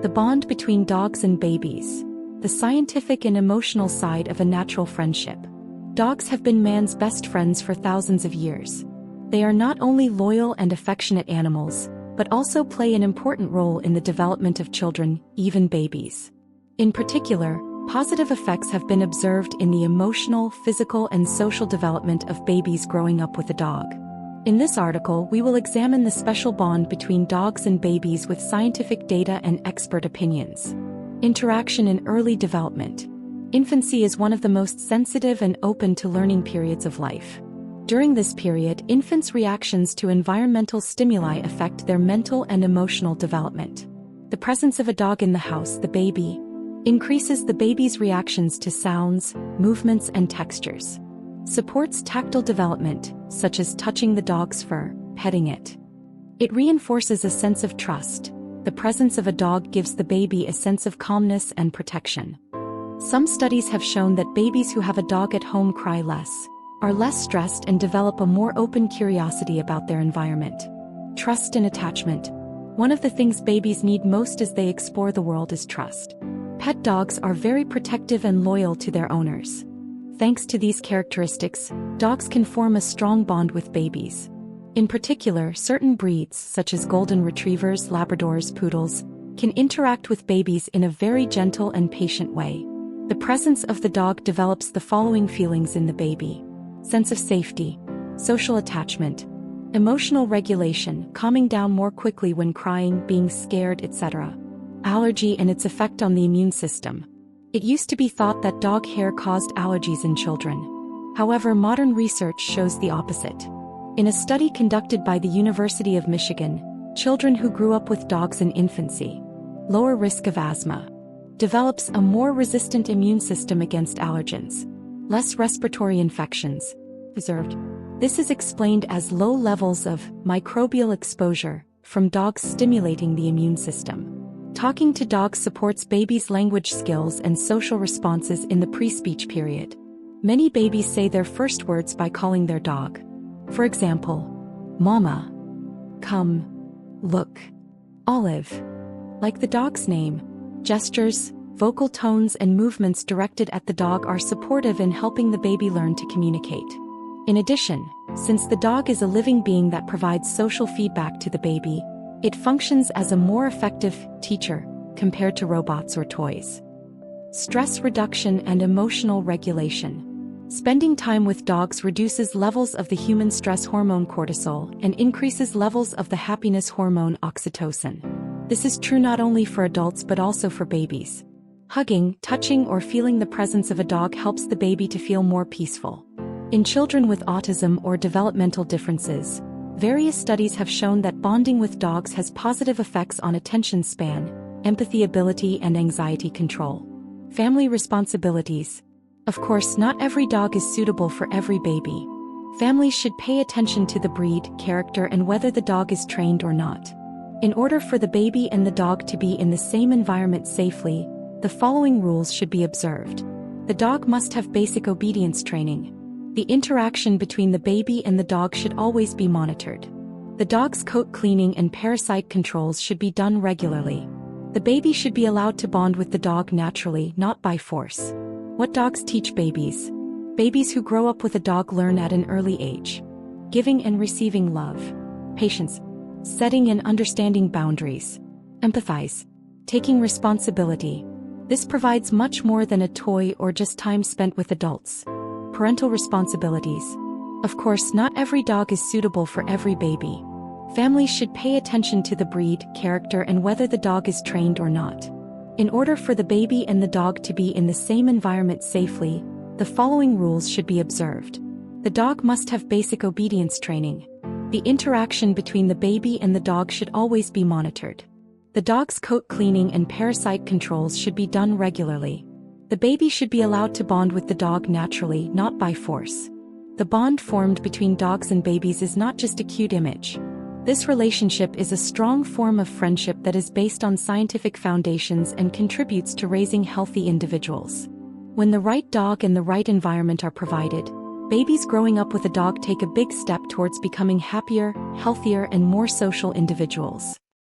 The bond between dogs and babies. The scientific and emotional side of a natural friendship. Dogs have been man's best friends for thousands of years. They are not only loyal and affectionate animals, but also play an important role in the development of children, even babies. In particular, positive effects have been observed in the emotional, physical, and social development of babies growing up with a dog. In this article, we will examine the special bond between dogs and babies with scientific data and expert opinions. Interaction in early development. Infancy is one of the most sensitive and open to learning periods of life. During this period, infants' reactions to environmental stimuli affect their mental and emotional development. The presence of a dog in the house, the baby, increases the baby's reactions to sounds, movements, and textures. Supports tactile development, such as touching the dog's fur, petting it. It reinforces a sense of trust. The presence of a dog gives the baby a sense of calmness and protection. Some studies have shown that babies who have a dog at home cry less, are less stressed, and develop a more open curiosity about their environment. Trust and attachment. One of the things babies need most as they explore the world is trust. Pet dogs are very protective and loyal to their owners. Thanks to these characteristics, dogs can form a strong bond with babies. In particular, certain breeds, such as golden retrievers, labradors, poodles, can interact with babies in a very gentle and patient way. The presence of the dog develops the following feelings in the baby: sense of safety, social attachment, emotional regulation, calming down more quickly when crying, being scared, etc. Allergy and its effect on the immune system. It used to be thought that dog hair caused allergies in children. However, modern research shows the opposite. In a study conducted by the University of Michigan, children who grew up with dogs in infancy, lower risk of asthma, develops a more resistant immune system against allergens, less respiratory infections observed. This is explained as low levels of microbial exposure from dogs stimulating the immune system. Talking to dogs supports babies' language skills and social responses in the pre-speech period. Many babies say their first words by calling their dog. For example, Mama, come, look, Olive. Like the dog's name, gestures, vocal tones, and movements directed at the dog are supportive in helping the baby learn to communicate. In addition, since the dog is a living being that provides social feedback to the baby, it functions as a more effective teacher compared to robots or toys. Stress reduction and emotional regulation. Spending time with dogs reduces levels of the human stress hormone cortisol and increases levels of the happiness hormone oxytocin. This is true not only for adults but also for babies. Hugging, touching, or feeling the presence of a dog helps the baby to feel more peaceful. In children with autism or developmental differences, various studies have shown that bonding with dogs has positive effects on attention span, empathy ability, and anxiety control. Family responsibilities. Of course, not every dog is suitable for every baby. Families should pay attention to the breed, character, and whether the dog is trained or not. In order for the baby and the dog to be in the same environment safely, the following rules should be observed. The dog must have basic obedience training. The interaction between the baby and the dog should always be monitored. The dog's coat cleaning and parasite controls should be done regularly. The baby should be allowed to bond with the dog naturally, not by force. What dogs teach babies? Babies who grow up with a dog learn at an early age. Giving and receiving love. Patience. Setting and understanding boundaries. Empathize. Taking responsibility. This provides much more than a toy or just time spent with adults. Parental responsibilities. Of course, not every dog is suitable for every baby. Families should pay attention to the breed, character, and whether the dog is trained or not. In order for the baby and the dog to be in the same environment safely, the following rules should be observed. The dog must have basic obedience training. The interaction between the baby and the dog should always be monitored. The dog's coat cleaning and parasite controls should be done regularly. The baby should be allowed to bond with the dog naturally, not by force. The bond formed between dogs and babies is not just a cute image. This relationship is a strong form of friendship that is based on scientific foundations and contributes to raising healthy individuals. When the right dog and the right environment are provided, babies growing up with a dog take a big step towards becoming happier, healthier, and more social individuals.